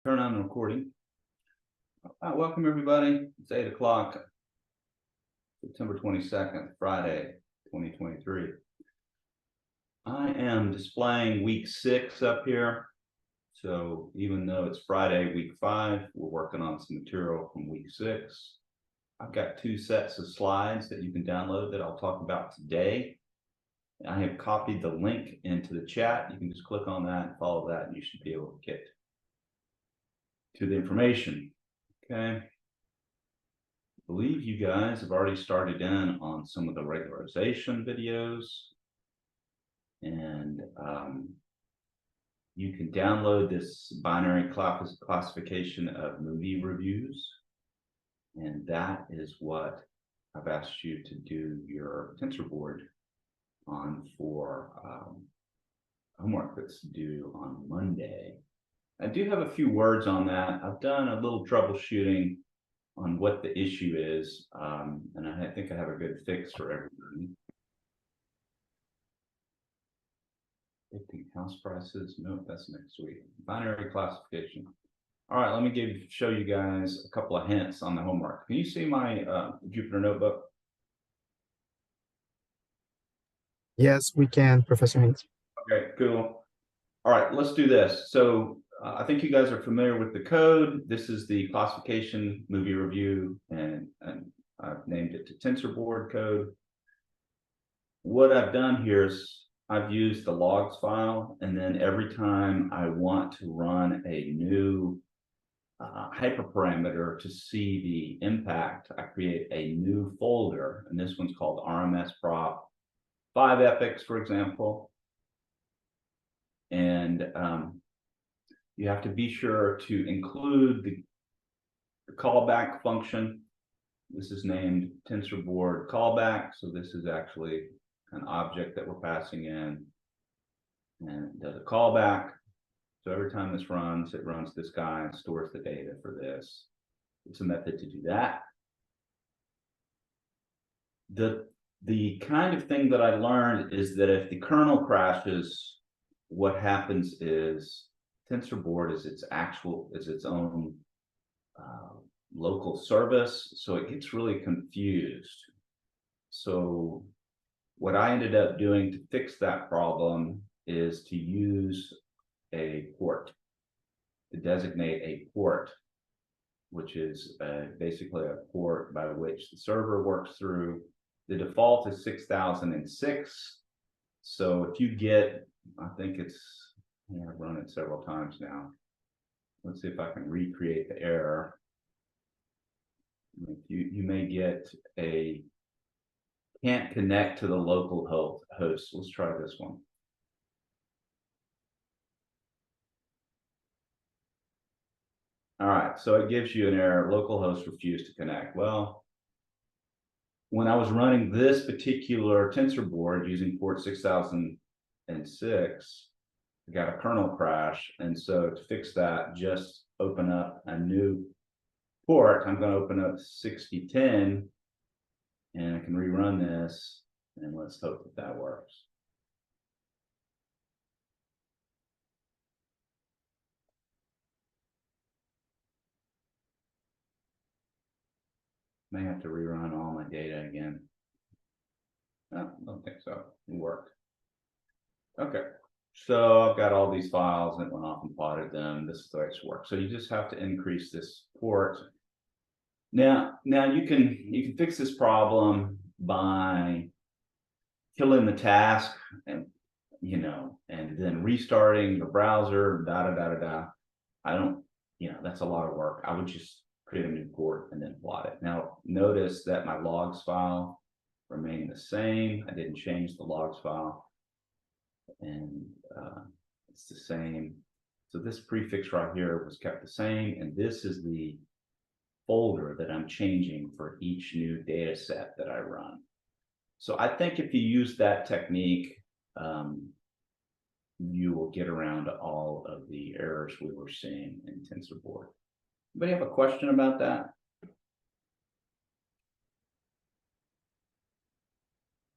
Turn on the recording. Welcome everybody. It's 8 o'clock, September 22nd, Friday, 2023. I am displaying week 6 up here. So even though it's Friday, week 5, we're working on some material from week 6. I've got 2 sets of slides that you can download that I'll talk about today. I have copied the link into the chat. You can just click on that and follow that, and you should be able to get to the information. Okay. I believe you guys have already started in on some of the regularization videos, and you can download this binary classification of movie reviews, and that is what I've asked you to do your TensorBoard on for homework that's due on Monday. I do have a few words on that. I've done a little troubleshooting on what the issue is, and I think I have a good fix for everybody. Predicting house prices? No, that's next week. Binary classification. All right, let me show you guys a couple of hints on the homework. Can you see my Jupyter notebook? Yes, we can, Professor Haynes. Okay, cool. All right, let's do this. So I think you guys are familiar with the code. This is the classification movie review, and I've named it to TensorBoard code. What I've done here is I've used the logs file, and then every time I want to run a new hyperparameter to see the impact, I create a new folder, and this one's called RMS prop 5 epochs, for example. And you have to be sure to include the callback function. This is named TensorBoard callback. So this is actually an object that we're passing in, and it does a callback. So every time this runs, it runs this guy and stores the data for this. It's a method to do that. The kind of thing that I learned is that if the kernel crashes, what happens is TensorBoard is its own local service, so it gets really confused. So what I ended up doing to fix that problem is to use a port, to designate a port, which is basically a port by which the server works through. The default is 6006. So if you get, I think I've run it several times now. Let's see if I can recreate the error. You may get a can't connect to the local host. Let's try this one. All right, so it gives you an error, localhost refused to connect. Well, when I was running this particular TensorBoard using port 6006, I got a kernel crash. And so to fix that, just open up a new port. I'm going to open up 6010, and I can rerun this, and let's hope that that works. May have to rerun all my data again. No, I don't think so. It worked. Okay, so I've got all these files that went off and plotted them. This is the way it's worked. So you just have to increase this port. Now you can fix this problem by killing the task, and and then restarting your browser. I don't, that's a lot of work. I would just create a new port and then plot it. Now notice that my logs file remained the same. I didn't change the logs file, and it's the same. So this prefix right here was kept the same, and this is the folder that I'm changing for each new data set that I run. So I think if you use that technique, you will get around all of the errors we were seeing in TensorBoard. Anybody have a question about that?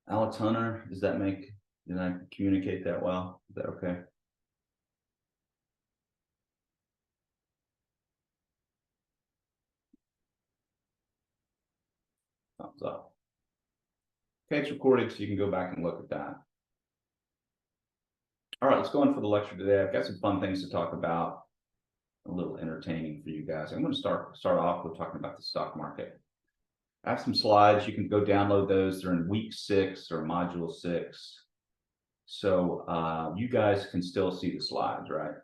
Alex Hunter, did I communicate that well? Is that okay? So, okay, it's recorded, so you can go back and look at that. All right, let's go on for the lecture today. I've got some fun things to talk about, a little entertaining for you guys. I'm going to start off with talking about the stock market. I have some slides. You can go download those. They're in week 6 or module 6. So you guys can still see the slides, right?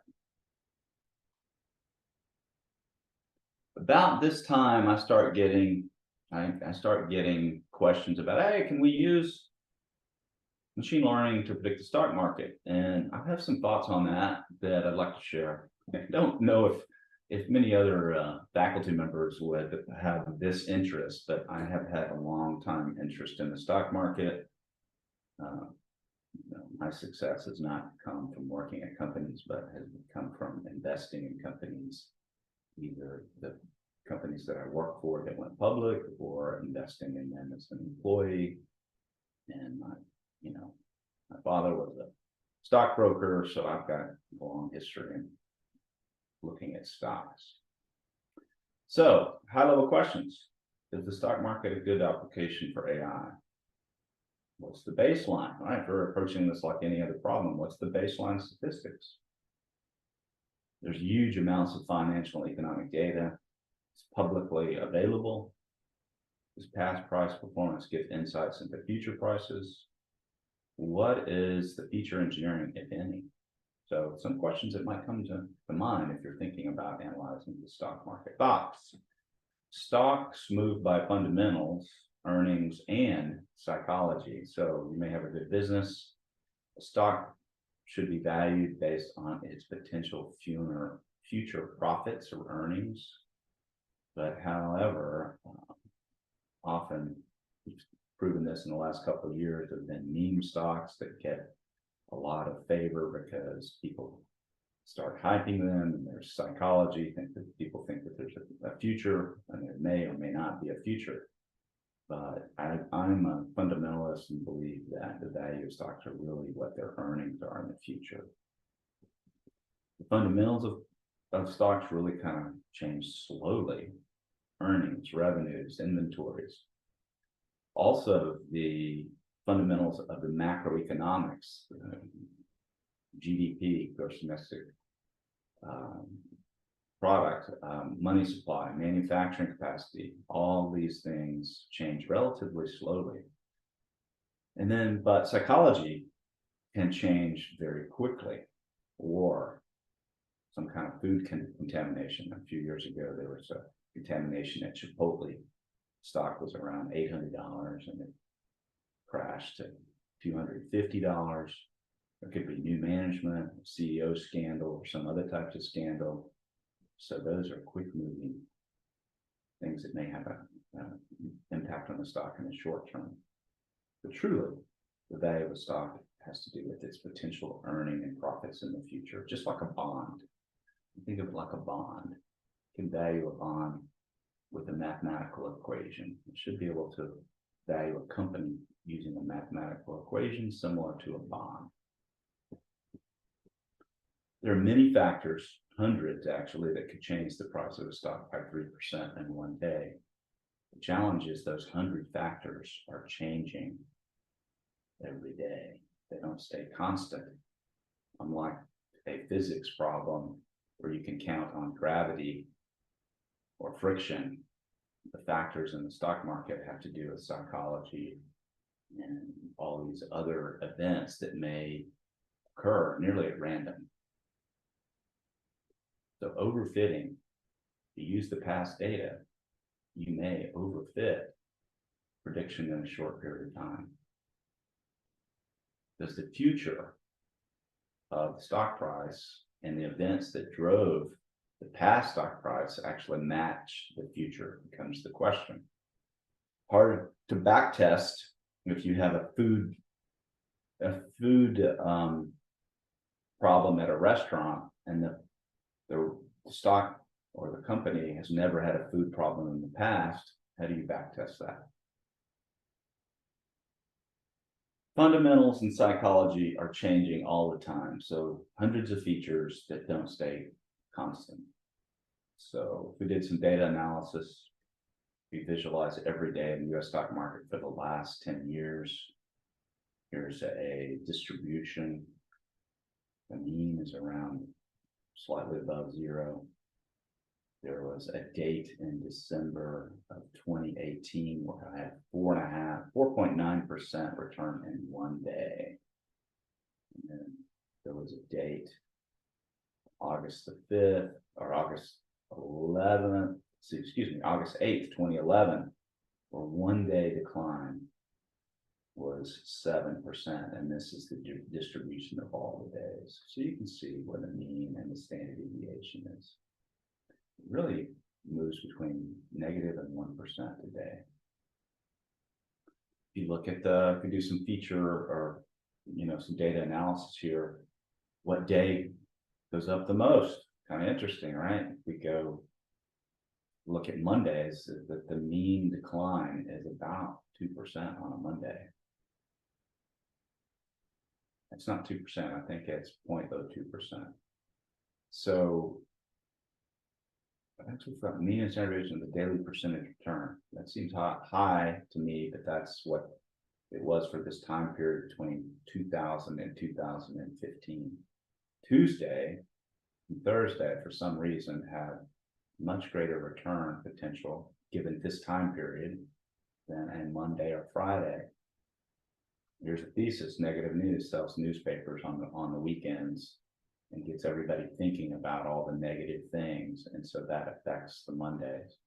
About this time, I start getting questions about, hey, can we use machine learning to predict the stock market? And I have some thoughts on that I'd like to share. I don't know if many other faculty members would have this interest, but I have had a long time interest in the stock market. My success has not come from working at companies, but has come from investing in companies, either the companies that I work for that went public or investing in them as an employee. And my father was a stockbroker, so I've got a long history in looking at stocks. So, high-level questions. Is the stock market a good application for AI? What's the baseline? All right, we're approaching this like any other problem. What's the baseline statistics? There's huge amounts of financial and economic data. It's publicly available. Does past price performance give insights into future prices? What is the feature engineering, if any? So some questions that might come to mind if you're thinking about analyzing the stock market. Stocks move by fundamentals, earnings, and psychology. So you may have a good business. A stock should be valued based on its potential future profits or earnings. But however, often we've proven this in the last couple of years, there have been meme stocks that get a lot of favor because people start hyping them, and there's psychology, people think that there's a future, and there may or may not be a future. But I'm a fundamentalist and believe that the value of stocks are really what their earnings are in the future. The fundamentals of stocks really kind of change slowly. Earnings, revenues, inventories. Also, the fundamentals of the macroeconomics, GDP, gross domestic product, money supply, manufacturing capacity, all these things change relatively slowly. And then, but psychology can change very quickly. Or some kind of food contamination. A few years ago, there was a contamination at Chipotle. Stock was around $800 and it crashed to $250. There could be new management, CEO scandal, or some other types of scandal. So those are quick moving things that may have an impact on the stock in the short term. But truly, the value of a stock has to do with its potential earning and profits in the future, just like a bond. Think of it like a bond. You can value a bond with a mathematical equation. It should be able to value a company using a mathematical equation similar to a bond. There are many factors, hundreds actually, that could change the price of a stock by 3% in one day. The challenge is those 100 factors are changing every day. They don't stay constant. Unlike a physics problem where you can count on gravity or friction, the factors in the stock market have to do with psychology and all these other events that may occur nearly at random. So overfitting, to use the past data, you may overfit prediction in a short period of time. Does the future of the stock price and the events that drove the past stock price actually match the future becomes the question. Hard to back test if you have a food problem at a restaurant and the stock or the company has never had a food problem in the past. How do you back test that? Fundamentals in psychology are changing all the time. So hundreds of features that don't stay constant. So if we did some data analysis, we visualize every day in the US stock market for the last 10 years. Here's a distribution. The mean is around slightly above zero. There was a date in December of 2018 where I had 4.9% return in one day. And then there was a date, August the 5th or August 11th, August 8th, 2011, where one day decline was 7%. And this is the distribution of all the days. So you can see what the mean and the standard deviation is. It really moves between negative and 1% today. If you look at if you do some feature or, some data analysis here, what day goes up the most? Kind of interesting, right? If we go look at Mondays, the mean decline is about 2% on a Monday. It's not 2%, I think it's 0.02%. So that's what's got mean and standard deviation of the daily percentage return. That seems high to me, but that's what it was for this time period between 2000 and 2015. Tuesday and Thursday, for some reason, had much greater return potential given this time period than a Monday or Friday. Here's a thesis: negative news sells newspapers on the weekends and gets everybody thinking about all the negative things, and so that affects the Mondays.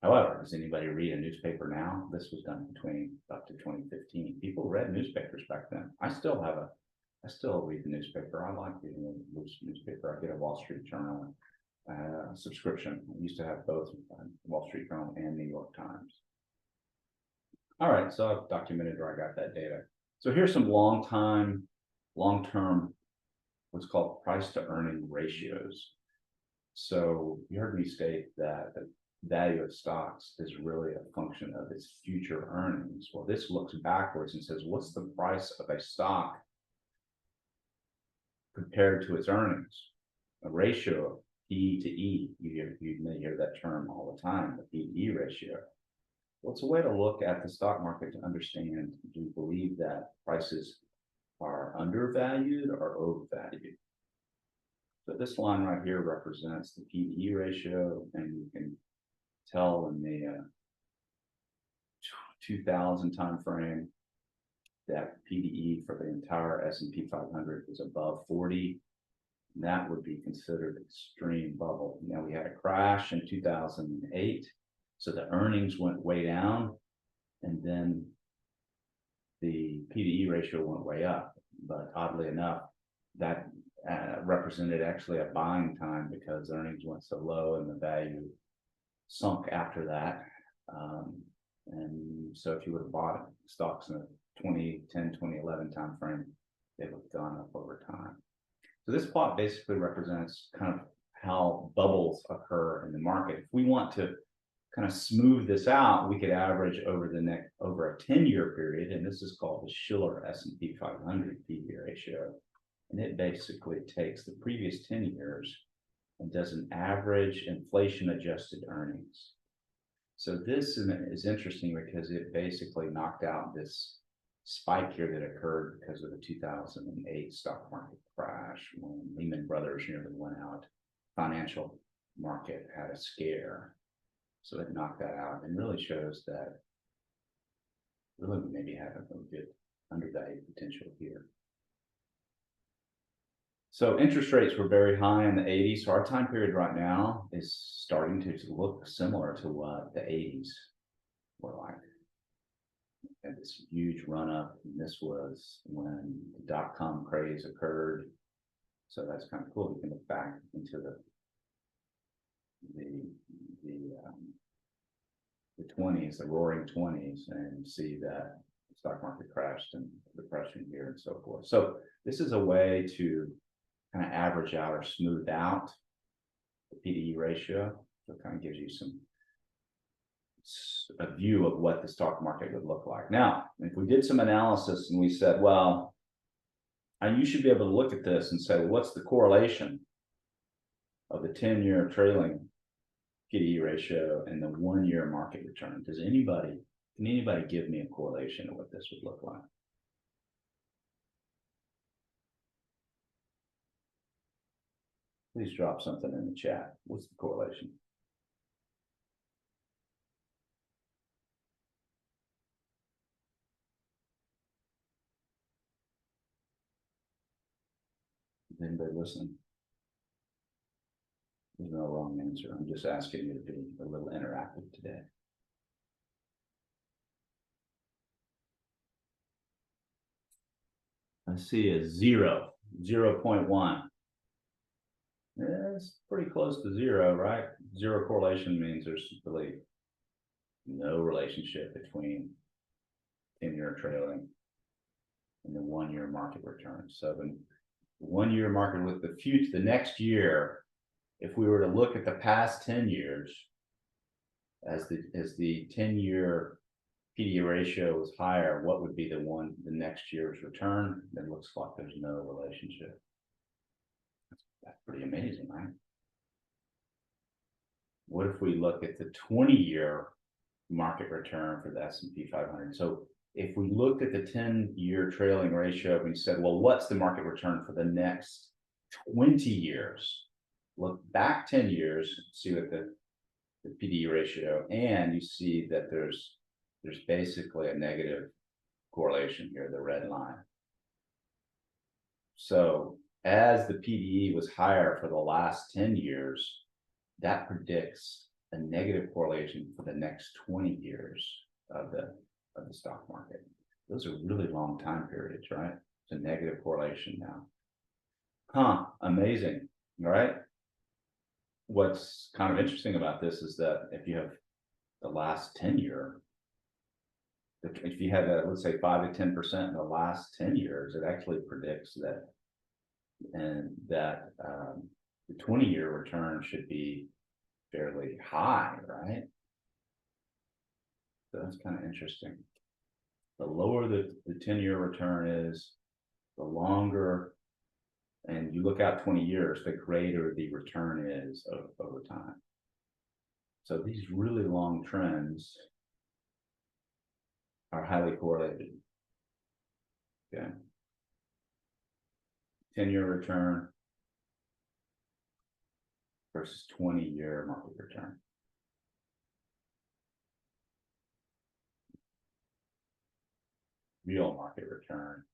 However, does anybody read a newspaper now? This was done up to 2015. People read newspapers back then. I still read the newspaper. I like reading the newspaper. I get a Wall Street Journal subscription. I used to have both Wall Street Journal and New York Times. All right, so I've documented where I got that data. So here's some long-term, what's called price to earning ratios. So you heard me state that the value of stocks is really a function of its future earnings. Well, this looks backwards and says, what's the price of a stock compared to its earnings? A ratio of P to E. You may hear that term all the time, the P/E ratio. Well, it's a way to look at the stock market to understand, do you believe that prices are undervalued or overvalued? So this line right here represents the P/E ratio, and you can tell in the 2000 time frame that P/E for the entire S&P 500 is above 40. And that would be considered extreme bubble. Now, we had a crash in 2008, so the earnings went way down, and then the P/E ratio went way up. But oddly enough, that represented actually a buying time because earnings went so low and the value sunk after that. And so if you would have bought stocks in a 2010, 2011 timeframe, they would have gone up over time. So this plot basically represents kind of how bubbles occur in the market. If we want to kind of smooth this out, we could average over a 10-year period, and this is called the Shiller S&P 500 P/E ratio. And it basically takes the previous 10 years and does an average inflation adjusted earnings. So this is interesting because it basically knocked out this spike here that occurred because of the 2008 stock market crash when Lehman Brothers nearly went out. Financial market had a scare. So it knocked that out and really shows that really we maybe have a good undervalued potential here. So interest rates were very high in the 80s. So our time period right now is starting to look similar to what the 80s were like. And this huge run up, and this was when the dot-com craze occurred. So that's kind of cool. You can look back into the 20s, the roaring 20s, and see that the stock market crashed and the depression here and so forth. So this is a way to kind of average out or smooth out the P/E ratio. So it kind of gives you a view of what the stock market would look like. Now, if we did some analysis and we said, well, you should be able to look at this and say, well, what's the correlation of the 10-year trailing PDE ratio and the 1-year market return. Can anybody give me a correlation of what this would look like? Please drop something in the chat. What's the correlation? Is anybody listening? There's no wrong answer. I'm just asking you to be a little interactive today. I see a 0.1. It's pretty close to 0, right? 0 correlation means there's really no relationship between 10-year trailing and the 1-year market return. So the 1-year market with the next year, if we were to look at the past 10 years, as the 10-year PDE ratio is higher, what would be the next year's return? It looks like there's no relationship. That's pretty amazing, right? What if we look at the 20-year market return for the S&P 500? So if we looked at the 10-year trailing ratio and we said, well, what's the market return for the next 20 years? Look back 10 years, see what the PDE ratio, and you see that there's basically a negative correlation here, the red line. So as the PDE was higher for the last 10 years, that predicts a negative correlation for the next 20 years of the stock market. Those are really long time periods, right? It's a negative correlation now. Amazing, all right? What's kind of interesting about this is that if you have the last 10-year, if you had let's say 5 to 10% in the last 10 years, it actually predicts that, and that the 20-year return should be fairly high, right? So that's kind of interesting. The lower the 10-year return is, the longer, and you look out 20 years, the greater the return is over time. So these really long trends are highly correlated. Okay. 10-year return versus 20-year market return. Real market return,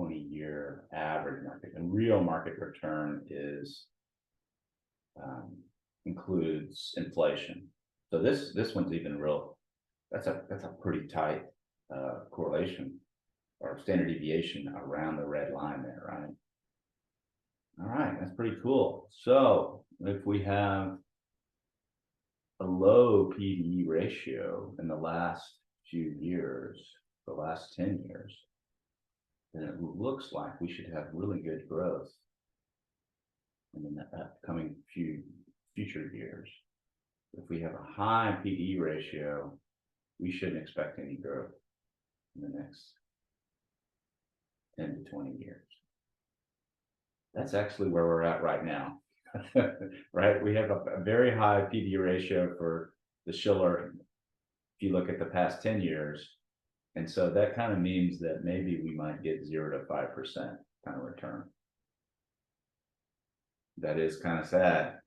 20-year average market, and real market return is includes inflation. So this one's even real. That's a pretty tight correlation or standard deviation around the red line there, right? All right, that's pretty cool. So if we have a low PDE ratio in the last few years, the last 10 years, then it looks like we should have really good growth in the upcoming future years. If we have a high PDE ratio, we shouldn't expect any growth in the next 10 to 20 years. That's actually where we're at right now, right? We have a very high PDE ratio for the Schiller, if you look at the past 10 years. And so that kind of means that maybe we might get 0 to 5% kind of return. That is kind of sad.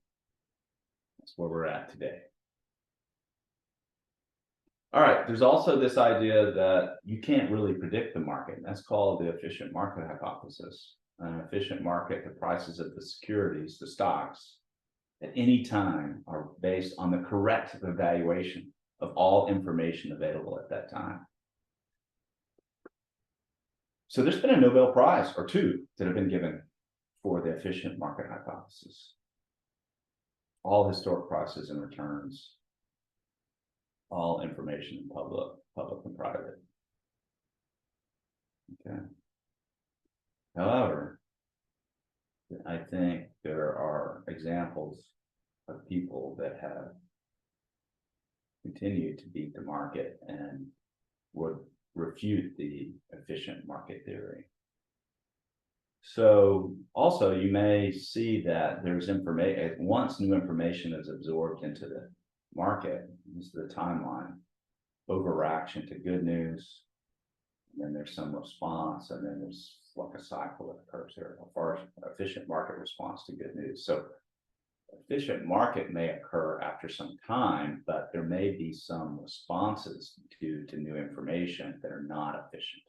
That's where we're at today. All right, there's also this idea that you can't really predict the market. That's called the efficient market hypothesis. An efficient market, the prices of the securities, the stocks, at any time are based on the correct evaluation of all information available at that time. So there's been a Nobel Prize or 2 that have been given for the efficient market hypothesis. All historic prices and returns, all information in public and private. Okay. However, I think there are examples of people that have continued to beat the market and would refute the efficient market theory. So also you may see that there's information, once new information is absorbed into the market, this is the timeline, overreaction to good news. And then there's some response, and then there's like a cycle that occurs here, a far efficient market response to good news. So efficient market may occur after some time, but there may be some responses to new information that are not efficient.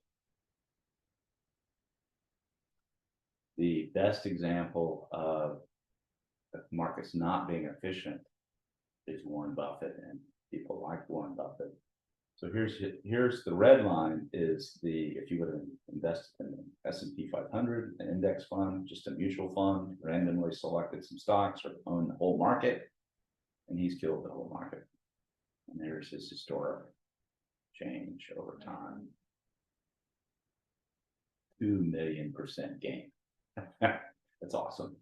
The best example of the markets not being efficient is Warren Buffett, and people like Warren Buffett. So here's the red line is if you would have invested in the S&P 500, an index fund, just a mutual fund, randomly selected some stocks or owned the whole market, and he's killed the whole market. And there's his historic change over time. 2,000,000% gain. That's awesome.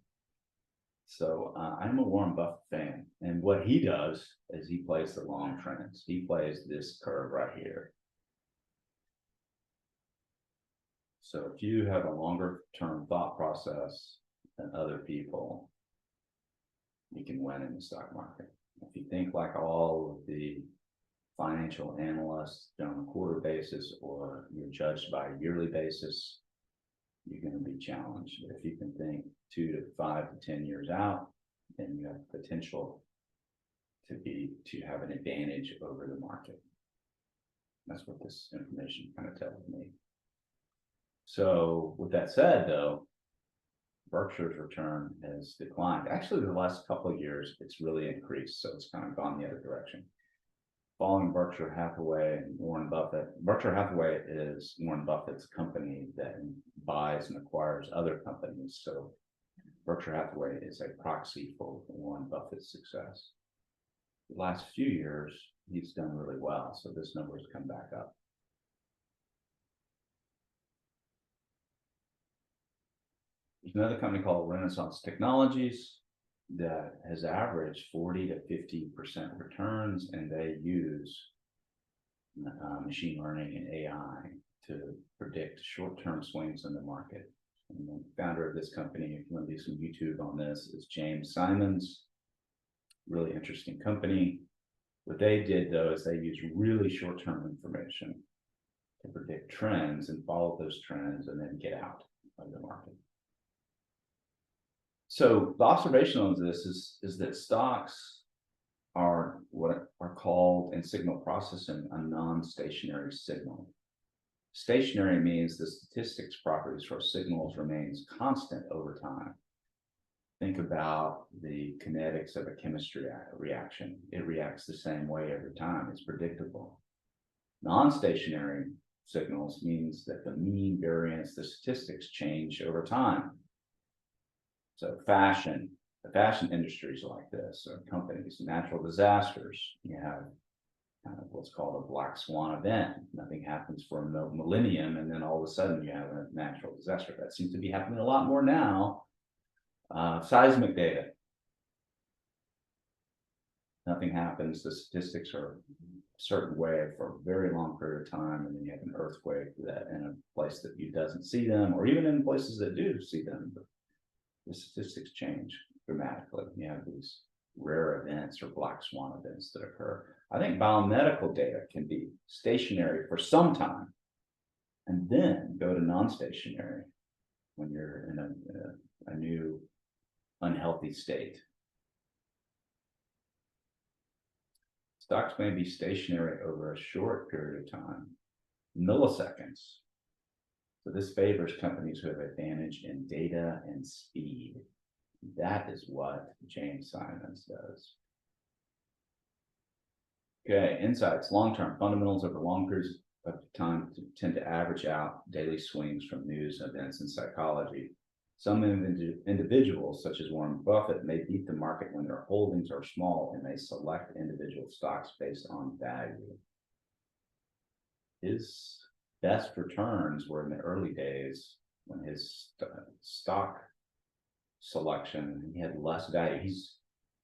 So I'm a Warren Buffett fan, and what he does is he plays the long trends. He plays this curve right here. So if you have a longer term thought process than other people, you can win in the stock market. If you think like all of the financial analysts on a quarter basis, or you're judged by a yearly basis, you're going to be challenged. But if you can think 2 to 5 to 10 years out, then you have potential to have an advantage over the market. That's what this information kind of tells me. So with that said, though, Berkshire's return has declined. Actually, the last couple of years, it's really increased. So it's kind of gone the other direction. Following Berkshire Hathaway and Warren Buffett. Berkshire Hathaway is Warren Buffett's company that buys and acquires other companies. So Berkshire Hathaway is a proxy for Warren Buffett's success. The last few years, he's done really well. So this number has come back up. There's another company called Renaissance Technologies that has averaged 40 to 50% returns, and they use machine learning and AI to predict short-term swings in the market. And the founder of this company, if you want to do some YouTube on this, is James Simons. Really interesting company. What they did, though, is they used really short-term information to predict trends and follow those trends and then get out of the market. So the observation on this is that stocks are what are called in signal processing a non-stationary signal. Stationary means the statistics properties for signals remains constant over time. Think about the kinetics of a chemistry reaction. It reacts the same way every time. It's predictable. Non-stationary signals means that the mean variance, the statistics change over time. So the fashion industry is like this, or companies, natural disasters. You have kind of what's called a black swan event. Nothing happens for a millennium, and then all of a sudden you have a natural disaster. That seems to be happening a lot more now. Seismic data. Nothing happens. The statistics are a certain way for a very long period of time, and then you have an earthquake that in a place that you doesn't see them, or even in places that do see them. But the statistics change dramatically. You have these rare events or black swan events that occur. I think biomedical data can be stationary for some time and then go to non-stationary when you're in a new unhealthy state. Stocks may be stationary over a short period of time, milliseconds. So this favors companies who have advantage in data and speed. That is what James Simons does. Okay, insights, long-term fundamentals over long periods of time tend to average out daily swings from news, events, and psychology. Some individuals, such as Warren Buffett, may beat the market when their holdings are small and they select individual stocks based on value. His best returns were in the early days when his stock selection, he had less value. He's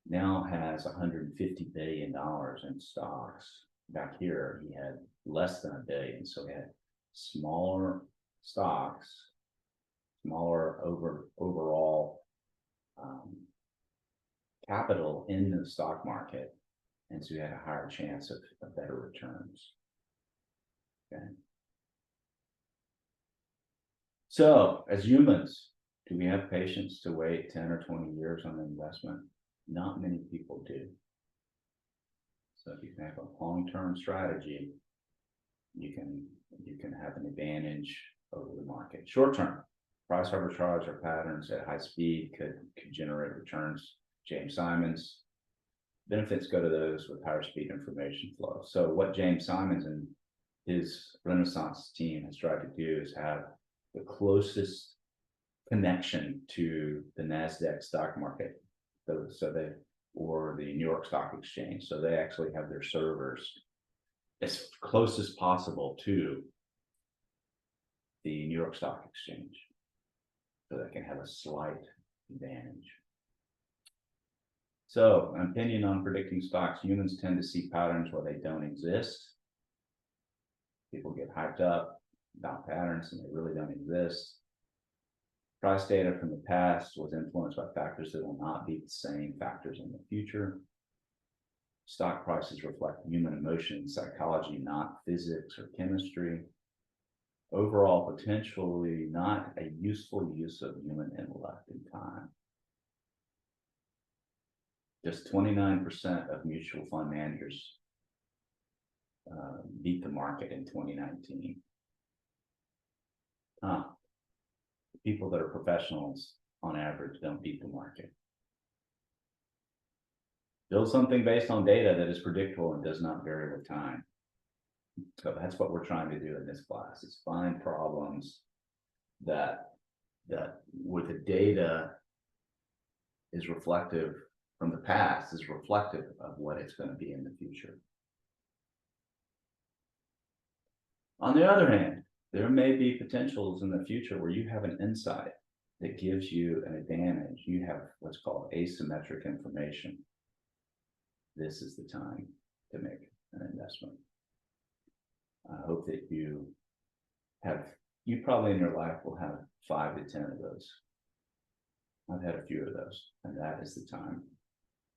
now has $150 billion in stocks. Back here, he had less than $1 billion. So he had smaller stocks, smaller overall capital in the stock market, and so you had a higher chance of better returns. Okay. So as humans, do we have patience to wait 10 or 20 years on an investment? Not many people do. So if you can have a long-term strategy, you can have an advantage over the market. Short-term, price arbitrage or patterns at high speed could generate returns. James Simons, benefits go to those with higher speed information flow. So what James Simons and his Renaissance team has tried to do is have the closest connection to the NASDAQ stock market. So they, or the New York Stock Exchange. So they actually have their servers as close as possible to the New York Stock Exchange, so they can have a slight advantage. So, an opinion on predicting stocks. Humans tend to see patterns where they don't exist. People get hyped up about patterns and they really don't exist. Price data from the past was influenced by factors that will not be the same factors in the future. Stock prices reflect human emotion and psychology, not physics or chemistry. Overall, potentially not a useful use of human intellect and time. Just 29% of mutual fund managers beat the market in 2019. People that are professionals on average don't beat the market. Build something based on data that is predictable and does not vary with time. So that's what we're trying to do in this class, is find problems that where the data is reflective from the past, is reflective of what it's going to be in the future. On the other hand, there may be potentials in the future where you have an insight that gives you an advantage. You have what's called asymmetric information. This is the time to make an investment. I hope that you probably in your life will have 5 to 10 of those. I've had a few of those, and that is the time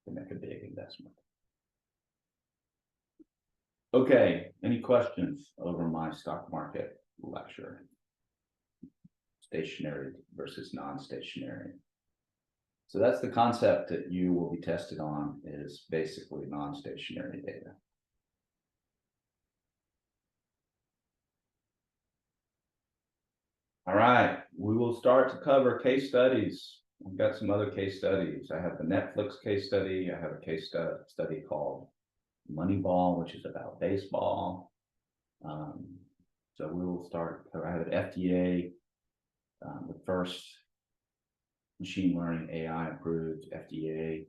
to make a big investment. Okay, any questions over my stock market lecture? Stationary versus non-stationary. So that's the concept that you will be tested on, is basically non-stationary data. All right, we will start to cover case studies. I've got some other case studies. I have the Netflix case study. I have a case study called Moneyball, which is about baseball. So we will start. I have an FDA, the first machine learning AI approved FDA.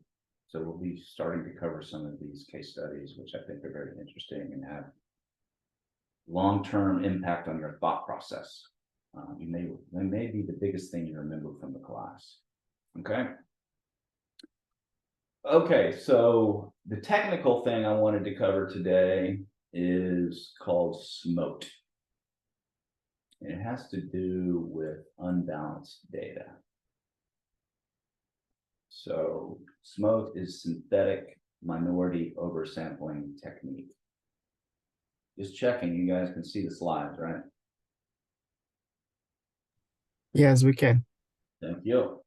So we'll be starting to cover some of these case studies, which I think are very interesting and have long-term impact on your thought process. They may be the biggest thing you remember from the class. Okay, so the technical thing I wanted to cover today is called SMOTE. It has to do with unbalanced data. So SMOTE is synthetic minority oversampling technique. Just checking, you guys can see the slides, right? Yes, we can. Thank you.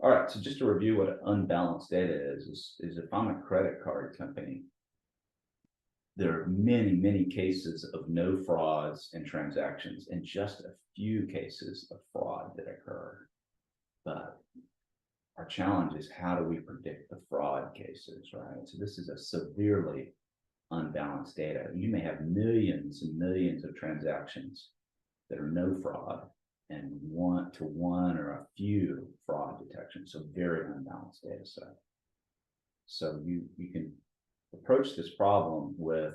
All right, so just to review what unbalanced data is if I'm a credit card company, there are many, many cases of no frauds in transactions and just a few cases of fraud that occur. But our challenge is, how do we predict the fraud cases, right? So this is a severely unbalanced data. You may have millions and millions of transactions that are no fraud and one or a few fraud detections. So very unbalanced data set. So you can approach this problem with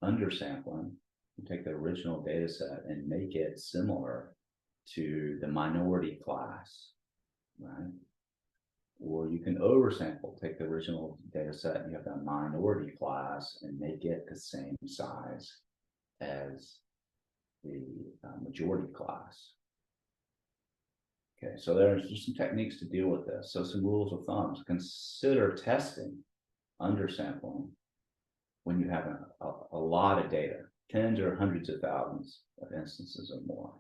undersampling. You take the original data set and make it similar to the minority class, right? Or you can oversample, take the original data set and you have the minority class and make it the same size as the majority class. Okay, so there's just some techniques to deal with this. So some rules of thumbs. Consider testing undersampling when you have a lot of data, tens or hundreds of thousands of instances or more.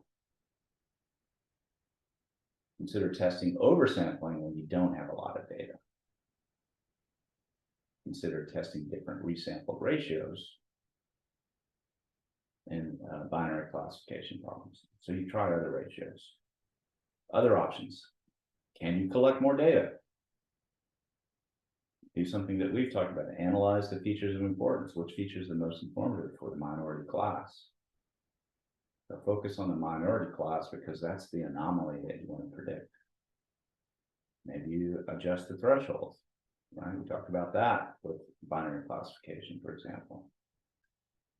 Consider testing oversampling when you don't have a lot of data. Consider testing different resample ratios in binary classification problems. So you try other ratios. Other options. Can you collect more data? Do something that we've talked about. Analyze the features of importance. Which feature is the most informative for the minority class? So focus on the minority class because that's the anomaly that you want to predict. Maybe you adjust the threshold, right? We talked about that with binary classification, for example.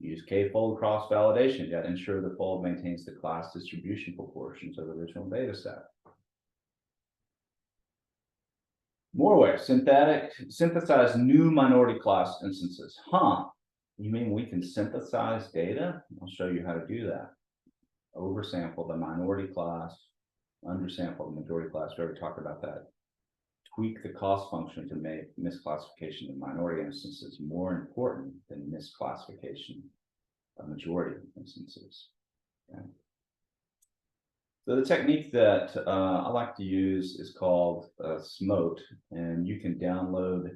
Use k-fold cross-validation to ensure the fold maintains the class distribution proportions of the original data set. More ways, synthesize new minority class instances. You mean we can synthesize data? I'll show you how to do that. Oversample the minority class, undersample the majority class. We already talked about that. Tweak the cost function to make misclassification of minority instances more important than misclassification of majority instances. Okay. So the technique that I like to use is called SMOTE, and you can download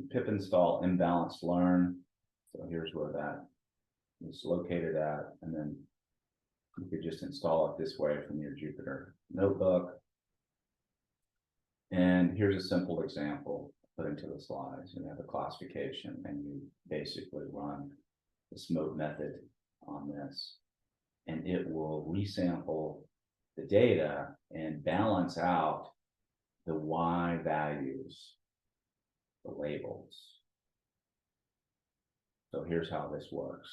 pip install imbalance learn. So here's where that is located at, and then you could just install it this way from your Jupyter notebook. And here's a simple example put into the slides. You have a classification, and you basically run the SMOTE method on this, and it will resample the data and balance out the Y values, the labels. So here's how this works.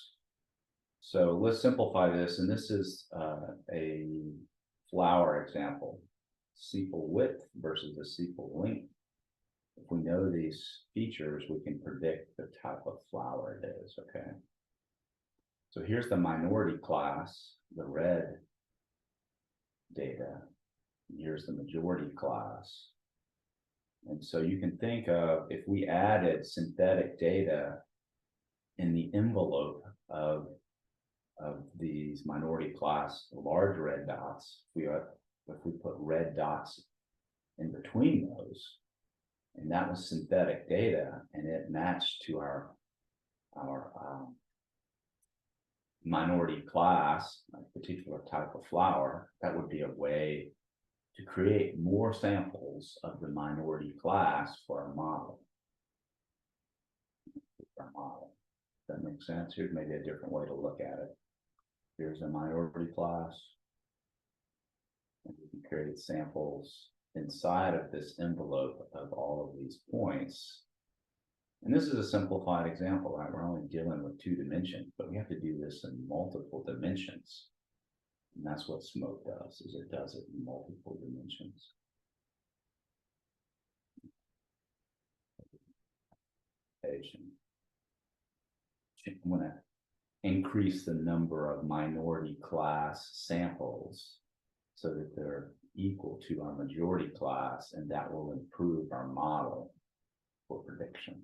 So let's simplify this, and this is a flower example. Sepal width versus the sepal length. If we know these features, we can predict the type of flower it is, okay? So here's the minority class, the red data. Here's the majority class. And so you can think of, if we added synthetic data in the envelope of these minority class large red dots, if we put red dots in between those, and that was synthetic data, and it matched to our minority class, a particular type of flower, that would be a way to create more samples of the minority class for our model. Does that make sense? Here's maybe a different way to look at it. Here's a minority class. And we can create samples inside of this envelope of all of these points. And this is a simplified example, right? We're only dealing with 2 dimensions, but we have to do this in multiple dimensions. And that's what SMOTE does, is it does it in multiple dimensions. I'm going to increase the number of minority class samples so that they're equal to our majority class, and that will improve our model for prediction.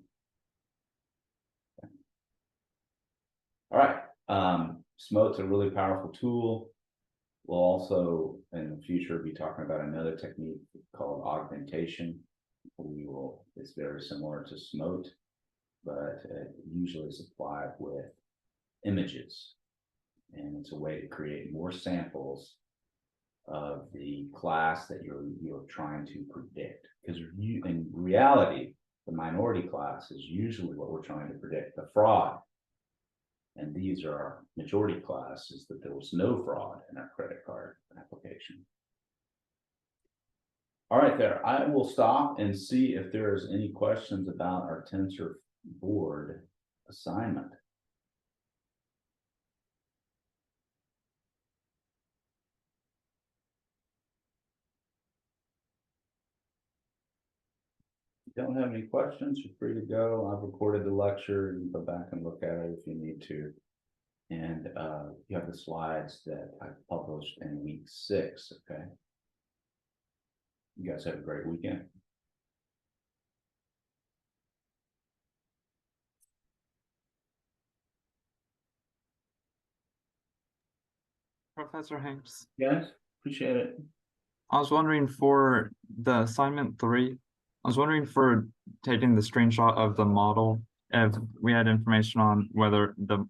Okay. All right, SMOTE's a really powerful tool. We'll also, in the future, be talking about another technique called augmentation. It's very similar to SMOTE, but it usually is applied with images. And it's a way to create more samples of the class that you're trying to predict. Because in reality, the minority class is usually what we're trying to predict, the fraud. And these are our majority classes, that there was no fraud in our credit card application. All right, there. I will stop and see if there's any questions about our tensor board assignment. If you don't have any questions, you're free to go. I've recorded the lecture. You can go back and look at it if you need to. And you have the slides that I published in week 6, okay? You guys have a great weekend. Professor Hanks, Guys, appreciate it. I was wondering for the assignment 3, I was wondering for taking the screenshot of the model, if we had information on whether the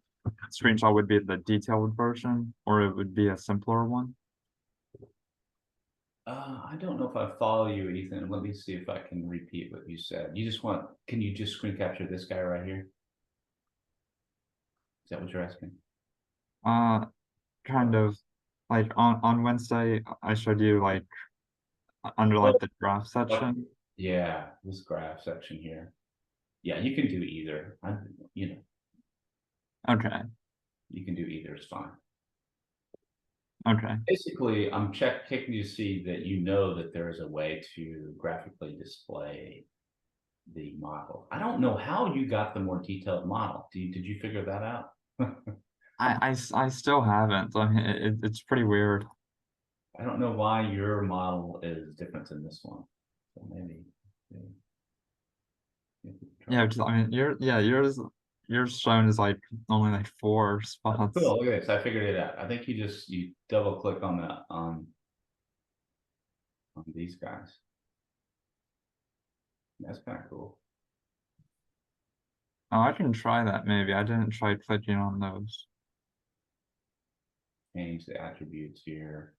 screenshot would be the detailed version or it would be a simpler one. I don't know if I follow you, Ethan. Let me see if I can repeat what you said. Can you just screen capture this guy right here? Is that what you're asking? Kind of like on Wednesday, I showed you like under like the graph section. Yeah, this graph section here. Yeah, you can do either. Okay, You can do either, it's fine. okay. Basically, I'm checking to see that you know that there is a way to graphically display the model. I don't know how you got the more detailed model. Did you figure that out? I still haven't. I mean, it's pretty weird. I don't know why your model is different than this one. So maybe. Yeah, because I mean, yours shown is like only like 4 spots. Cool, look at this. I figured it out. I think you double click on these guys. That's kind of cool. Oh, I can try that maybe. I didn't try clicking on those. Change the attributes here.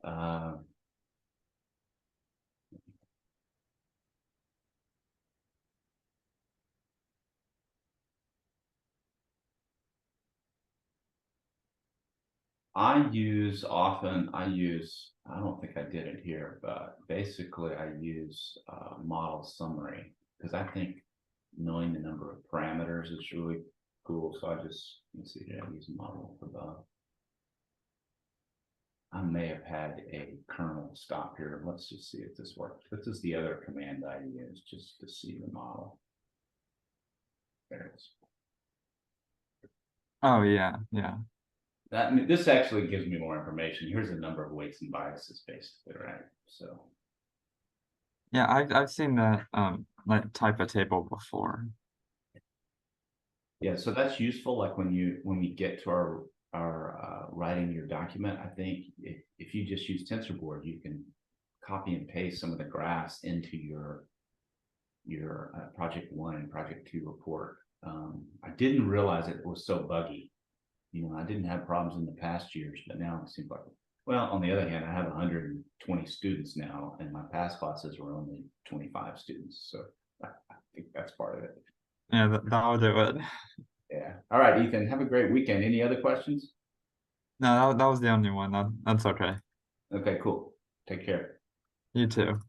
I don't think I did it here, but basically I use model summary because I think knowing the number of parameters is really cool. So let's see here, I use model above. I may have had a kernel stop here. Let's just see if this works. This is the other command I use just to see the model. There it is. Oh yeah, yeah. This actually gives me more information. Here's the number of weights and biases basically, right? So Yeah, I've seen that like type of table before. yeah, so that's useful. Like when we get to our writing your document, I think if you just use TensorBoard, you can copy and paste some of the graphs into your project 1 and project 2 report. I didn't realize it was so buggy. I didn't have problems in the past years, but now it seems like, well, on the other hand, I have 120 students now, and my past classes were only 25 students. So I think that's part of it. Yeah, that'll do it. Yeah. All right, Ethan, have a great weekend. Any other questions? No, that was the only one. That's okay. Okay, cool. Take care. You too.